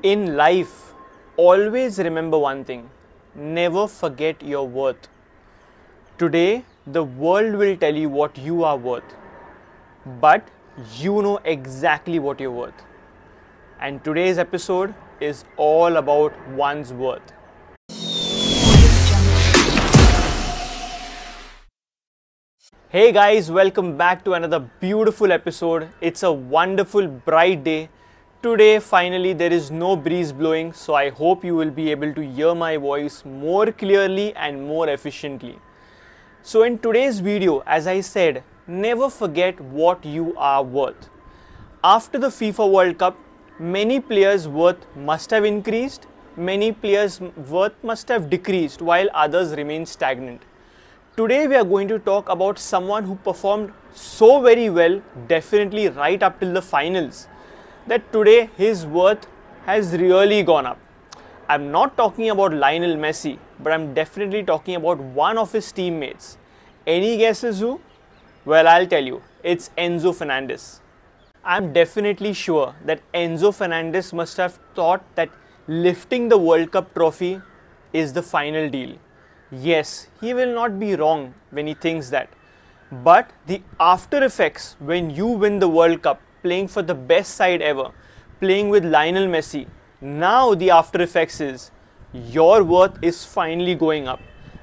In life, always remember one thing: never forget your worth. Today, the world will tell you what you are worth, but you know exactly what you're worth. And today's episode is all about one's worth. Hey guys, welcome back to another beautiful episode. It's a wonderful, bright day. Today, finally, there is no breeze blowing, so I hope you will be able to hear my voice more clearly and more efficiently. So in today's video, as I said, never forget what you are worth. After the FIFA World Cup, many players' worth must have increased, many players' worth must have decreased, while others remain stagnant. Today we are going to talk about someone who performed so very well, definitely right up till the finals, that today his worth has really gone up. I'm not talking about Lionel Messi, but I'm definitely talking about one of his teammates. Any guesses who? Well, I'll tell you, it's Enzo Fernandez. I'm definitely sure that Enzo Fernandez must have thought that lifting the World Cup trophy is the final deal. Yes, he will not be wrong when he thinks that. But the after effects when you win the World Cup, playing for the best side ever, playing with Lionel Messi, now the after effects is your worth is finally going up.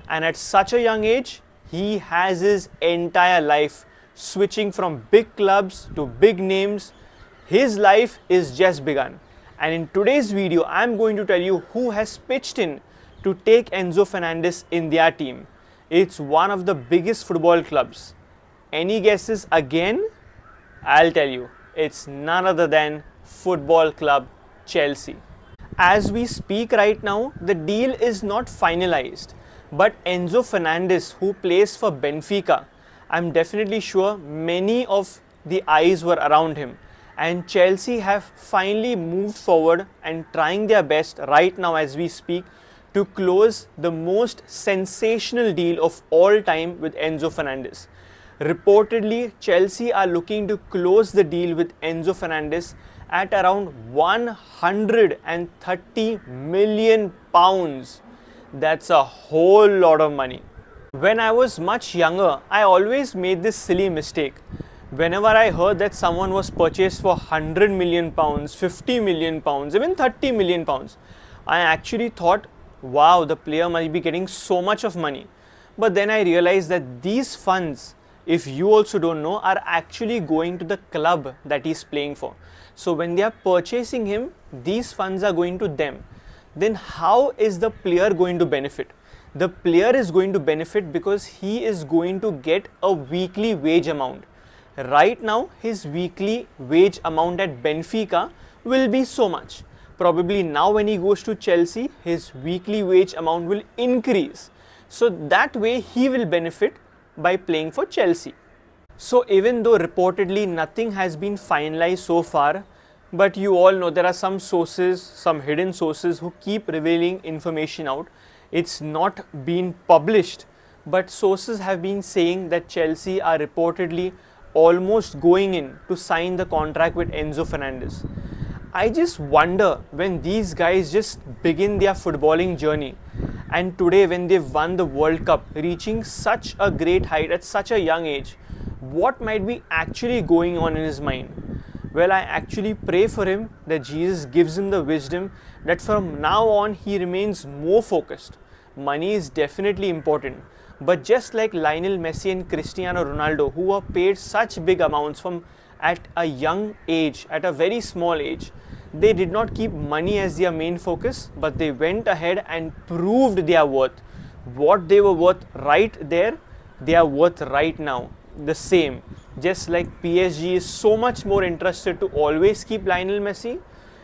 And at such a young age, he has his entire life switching from big clubs to big names. His life is just begun. And in today's video, I'm going to tell you who has pitched in to take Enzo Fernandez in their team. It's one of the biggest football clubs. Any guesses again? I'll tell you, it's none other than Football Club Chelsea. As we speak right now, the deal is not finalized, but Enzo Fernandez, who plays for Benfica, I'm definitely sure many of the eyes were around him, and Chelsea have finally moved forward and trying their best right now as we speak to close the most sensational deal of all time with Enzo Fernandez. Reportedly, Chelsea are looking to close the deal with Enzo Fernandez at around £130 million. That's a whole lot of money. When I was much younger, I always made this silly mistake. Whenever I heard that someone was purchased for £100 million, £50 million, even £30 million, I actually thought, wow, the player might be getting so much of money. But then I realized that these funds, if you also don't know, are actually going to the club that he's playing for. So when they are purchasing him, these funds are going to them. Then how is the player going to benefit? The player is going to benefit because he is going to get a weekly wage amount. Right now, his weekly wage amount at Benfica will be so much. Probably now when he goes to Chelsea, his weekly wage amount will increase. So that way he will benefit by playing for Chelsea. So even though reportedly nothing has been finalized so far, but you all know there are some sources, some hidden sources who keep revealing information out. It's not been published, but sources have been saying that Chelsea are reportedly almost going in to sign the contract with Enzo Fernandez. I just wonder when these guys just begin their footballing journey, and today when they've won the World Cup, reaching such a great height at such a young age, what might be actually going on in his mind? Well, I actually pray for him that Jesus gives him the wisdom that from now on he remains more focused. Money is definitely important, but just like Lionel Messi and Cristiano Ronaldo, who were paid such big amounts from at a young age, at a very small age, they did not keep money as their main focus, but they went ahead and proved their worth. What they were worth right there, they are worth right now the same. Just like PSG is so much more interested to always keep Lionel Messi,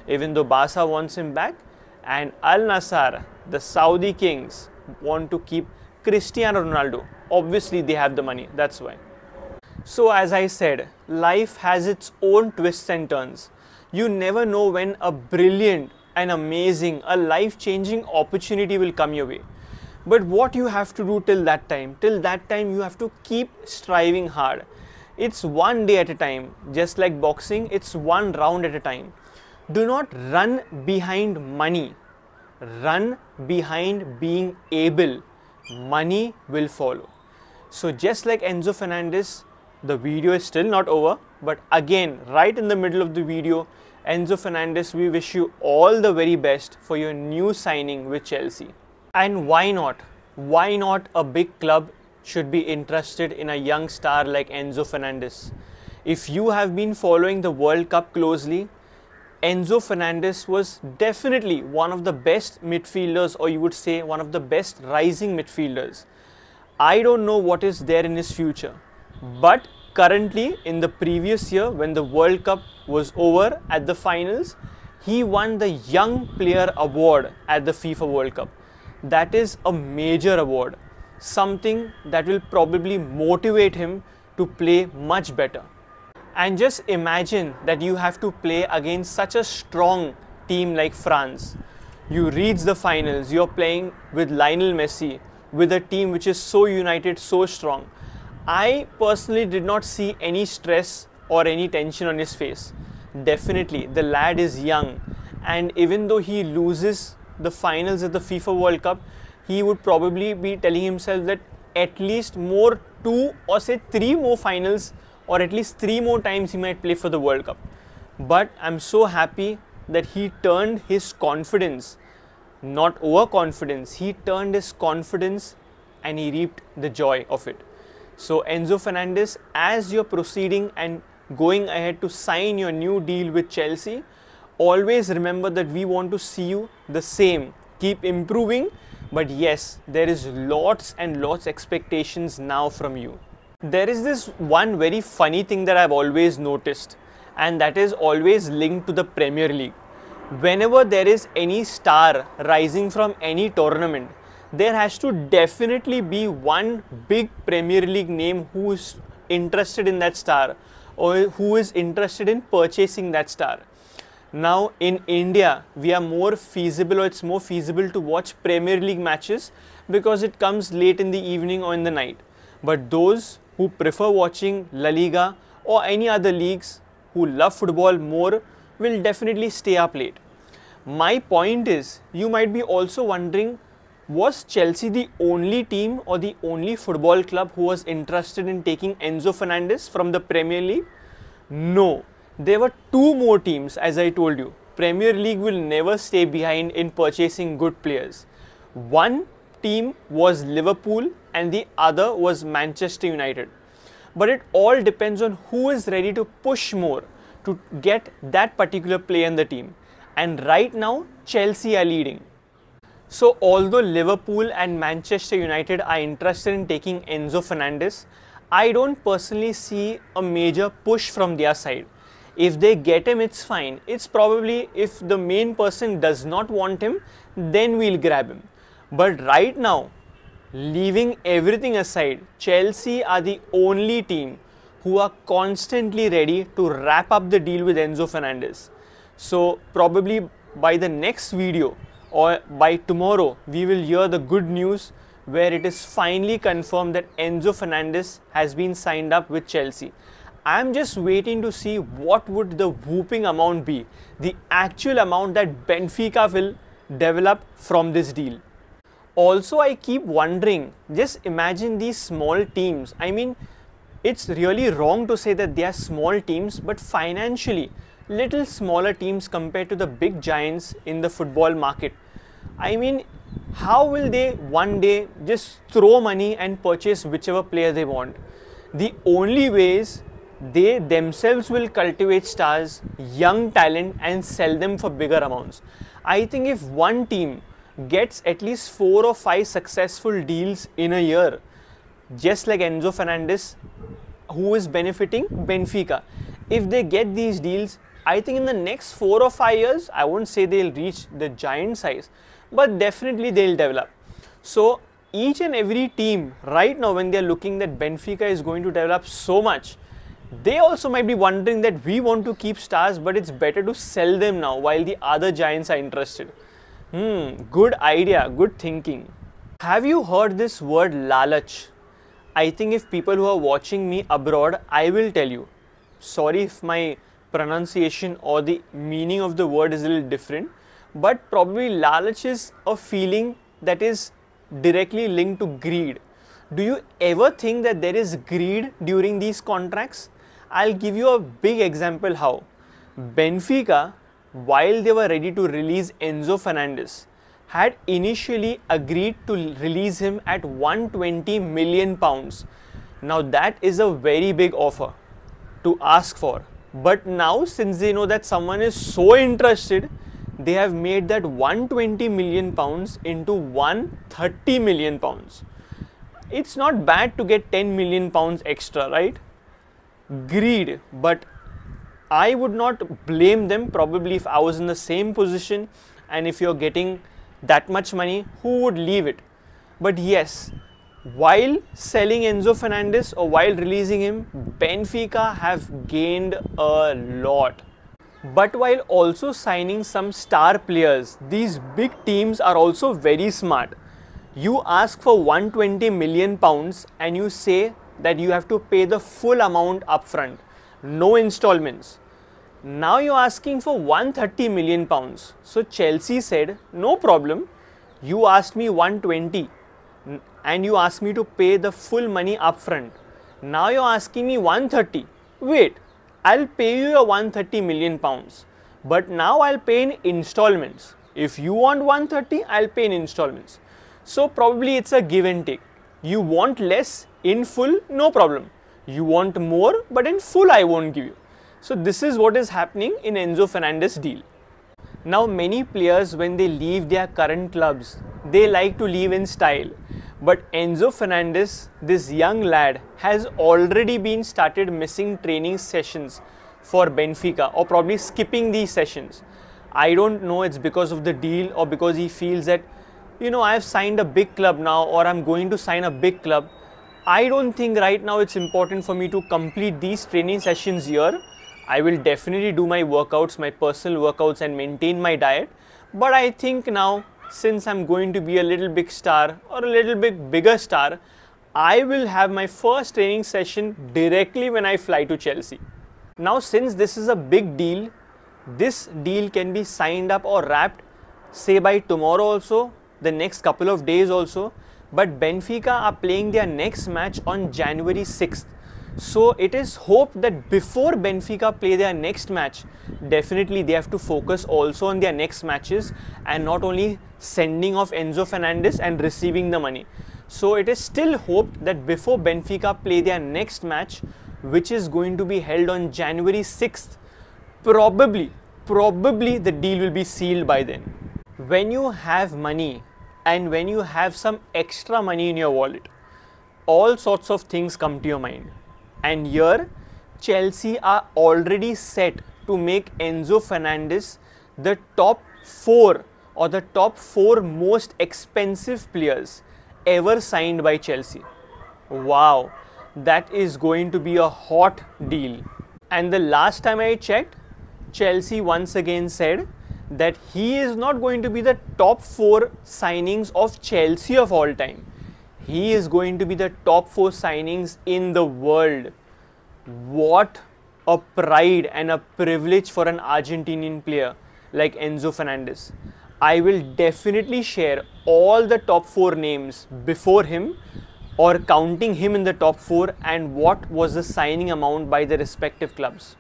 even though Barca wants him back, and Al Nassr, the Saudi kings, want to keep Cristiano Ronaldo. Obviously they have the money, that's why. So as I said, life has its own twists and turns. You never know when a brilliant, an amazing, a life-changing opportunity will come your way. But what you have to do till that time you have to keep striving hard. It's one day at a time. Just like boxing, it's one round at a time. Do not run behind money. Run behind being able. Money will follow. So just like Enzo Fernandez, the video is still not over, but again, right in the middle of the video, Enzo Fernandez, we wish you all the very best for your new signing with Chelsea. And why not? Why not a big club should be interested in a young star like Enzo Fernandez? If you have been following the World Cup closely, Enzo Fernandez was definitely one of the best midfielders, or you would say one of the best rising midfielders. I don't know what is there in his future, but currently in the previous year when the World Cup was over at the finals, he won the Young Player Award at the FIFA World Cup. That is a major award, something that will probably motivate him to play much better. And just imagine that you have to play against such a strong team like France. You reach the finals, you're playing with Lionel Messi, with a team which is so united, so strong. I personally did not see any stress or any tension on his face. Definitely, the lad is young, and even though he loses the finals at the FIFA World Cup, he would probably be telling himself that at least more 2 or say 3 more finals, or at least 3 more times he might play for the World Cup. But I'm so happy that he turned his confidence, not overconfidence, he turned his confidence and he reaped the joy of it. So Enzo Fernandez, as you're proceeding and going ahead to sign your new deal with Chelsea, always remember that we want to see you the same. Keep improving, but yes, there is lots and lots expectations now from you. There is this one very funny thing that I've always noticed, and that is always linked to the Premier League. Whenever there is any star rising from any tournament, there has to definitely be one big Premier League name who is interested in that star, or who is interested in purchasing that star. Now in India, we are more feasible, or it's more feasible to watch Premier League matches because it comes late in the evening or in the night. But those who prefer watching La Liga or any other leagues, who love football more, will definitely stay up late. My point is, you might be also wondering, was Chelsea the only team or the only football club who was interested in taking Enzo Fernandez from the Premier League? No, there were 2 more teams, as I told you. Premier League will never stay behind in purchasing good players. One team was Liverpool and the other was Manchester United. But it all depends on who is ready to push more to get that particular player in the team. And right now, Chelsea are leading. So although Liverpool and Manchester United are interested in taking Enzo Fernandez, I don't personally see a major push from their side. If they get him, it's fine. It's probably, if the main person does not want him, then we'll grab him. But right now, leaving everything aside, Chelsea are the only team who are constantly ready to wrap up the deal with Enzo Fernandez. So probably by the next video or by tomorrow, we will hear the good news where it is finally confirmed that Enzo Fernandez has been signed up with Chelsea. I am just waiting to see what would the whooping amount be, the actual amount that Benfica will develop from this deal. Also, I keep wondering, just imagine these small teams. I mean, it's really wrong to say that they are small teams, but financially, little smaller teams compared to the big giants in the football market. I mean, how will they one day just throw money and purchase whichever player they want? The only way is they themselves will cultivate stars, young talent, and sell them for bigger amounts. I think if one team gets at least 4 or 5 successful deals in a year, just like Enzo Fernandez, who is benefiting Benfica, if they get these deals, I think in the next 4 or 5 years, I won't say they'll reach the giant size, but definitely they'll develop. So each and every team right now, when they're looking that Benfica is going to develop so much, they also might be wondering that we want to keep stars, but it's better to sell them now while the other giants are interested. Good idea, good thinking. Have you heard this word lalach? I think if people who are watching me abroad, I will tell you. Sorry if my pronunciation or the meaning of the word is a little different, but probably lalach is a feeling that is directly linked to greed. Do you ever think that there is greed during these contracts? I'll give you a big example how. Benfica, while they were ready to release Enzo Fernandez, had initially agreed to release him at 120 million pounds. Now that is a very big offer to ask for. But now, since they know that someone is so interested, they have made that 120 million pounds into 130 million pounds. It's not bad to get 10 million pounds extra, right? Greed, but I would not blame them. Probably if I was in the same position and if you're getting that much money, who would leave it? But yes, while selling Enzo Fernandez or while releasing him, Benfica have gained a lot. But while also signing some star players, these big teams are also very smart. You ask for 120 million pounds and you say that you have to pay the full amount upfront, no installments. Now you're asking for 130 million pounds. So Chelsea said, no problem, you asked me 120 and you asked me to pay the full money upfront. Now you're asking me 130. Wait, I'll pay you your 130 million pounds, but now I'll pay in installments. If you want 130, I'll pay in installments. So probably it's a give and take. You want less in full, no problem. You want more, but in full I won't give you. So this is what is happening in Enzo Fernandez deal. Now many players, when they leave their current clubs, they like to leave in style. But Enzo Fernandez, this young lad, has already been started missing training sessions for Benfica or probably skipping these sessions. I don't know it's because of the deal or because he feels that, you know, I've signed a big club now or I'm going to sign a big club. I don't think right now it's important for me to complete these training sessions here. I will definitely do my workouts, my personal workouts and maintain my diet. But I think now, since I'm going to be a little big star or a little bit bigger star, I will have my first training session directly when I fly to Chelsea. Now, since this is a big deal, this deal can be signed up or wrapped, say by tomorrow also, the next couple of days also. But Benfica are playing their next match on January 6th. So it is hoped that before Benfica play their next match, definitely they have to focus also on their next matches and not only sending off Enzo Fernandez and receiving the money. So it is still hoped that before Benfica play their next match, which is going to be held on January 6th, probably the deal will be sealed by then. When you have money and when you have some extra money in your wallet, all sorts of things come to your mind. And here, Chelsea are already set to make Enzo Fernandez the top 4 or the top 4 most expensive players ever signed by Chelsea. Wow, that is going to be a hot deal. And the last time I checked, Chelsea once again said that he is not going to be the top 4 signings of Chelsea of all time. He is going to be the top 4 signings in the world. What a pride and a privilege for an Argentinian player like Enzo Fernandez. I will definitely share all the top 4 names before him or counting him in the top 4 and what was the signing amount by the respective clubs.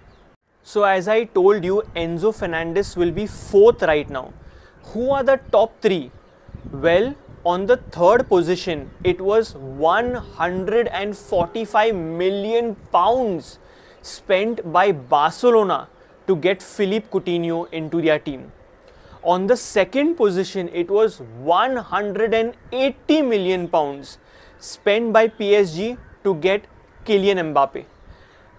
So as I told you, Enzo Fernandez will be 4th right now. Who are the top 3? Well, on the 3rd position, it was 145 million pounds spent by Barcelona to get Philippe Coutinho into their team. On the 2nd position, it was 180 million pounds spent by PSG to get Kylian Mbappe.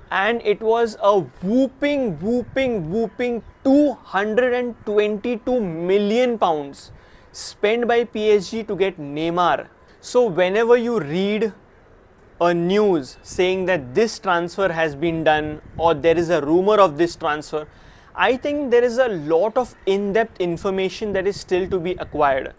And it was a whooping 222 million pounds spent by PSG to get Neymar. So whenever you read a news saying that this transfer has been done or there is a rumor of this transfer, I think there is a lot of in-depth information that is still to be acquired.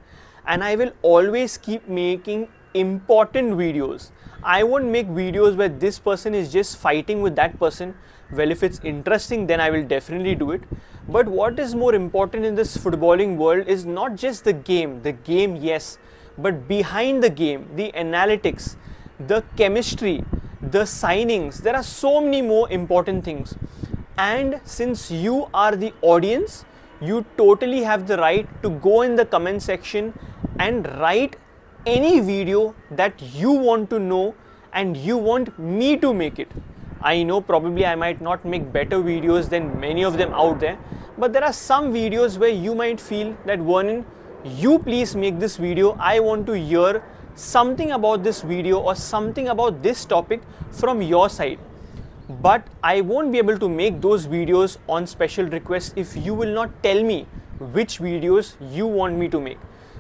And I will always keep making important videos. I won't make videos where this person is just fighting with that person. Well, if it's interesting, then I will definitely do it. But what is more important in this footballing world is not just the game, yes, but behind the game, the analytics, the chemistry, the signings. There are so many more important things. And since you are the audience, you totally have the right to go in the comment section and write any video that you want to know and you want me to make it. I know probably I might not make better videos than many of them out there, but there are some videos where you might feel that, Vernon, you please make this video. I want to hear something about this video or something about this topic from your side. But I won't be able to make those videos on special request if you will not tell me which videos you want me to make.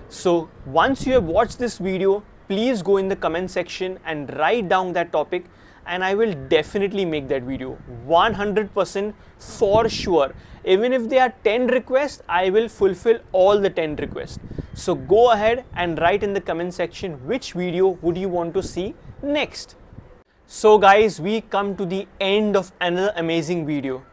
So once you have watched this video, please go in the comment section and write down that topic, and I will definitely make that video 100% for sure. Even if there are 10 requests, I will fulfill all the 10 requests. So go ahead and write in the comment section which video would you want to see next. So guys, we come to the end of another amazing video.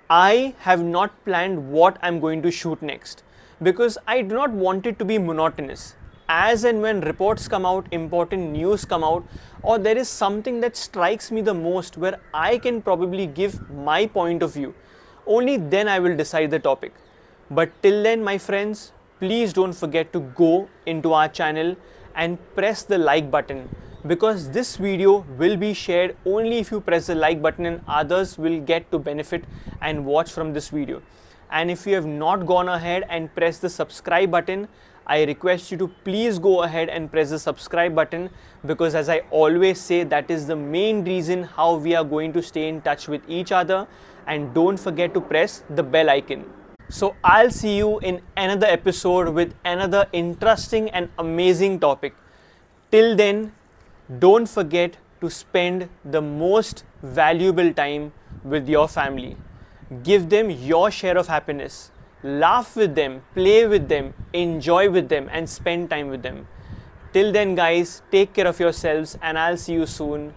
I have not planned what I'm going to shoot next because I do not want it to be monotonous. As and when reports come out, important news come out, or there is something that strikes me the most where I can probably give my point of view, only then I will decide the topic. But till then, my friends, please don't forget to go into our channel and press the like button, because this video will be shared only if you press the like button and others will get to benefit and watch from this video. And if you have not gone ahead and pressed the subscribe button, I request you to please go ahead and press the subscribe button, because as I always say, that is the main reason how we are going to stay in touch with each other. And don't forget to press the bell icon. So I'll see you in another episode with another interesting and amazing topic. Till then, don't forget to spend the most valuable time with your family. Give them your share of happiness. Laugh with them, play with them, enjoy with them, and spend time with them. Till then, guys, take care of yourselves, and I'll see you soon.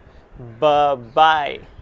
Bye-bye.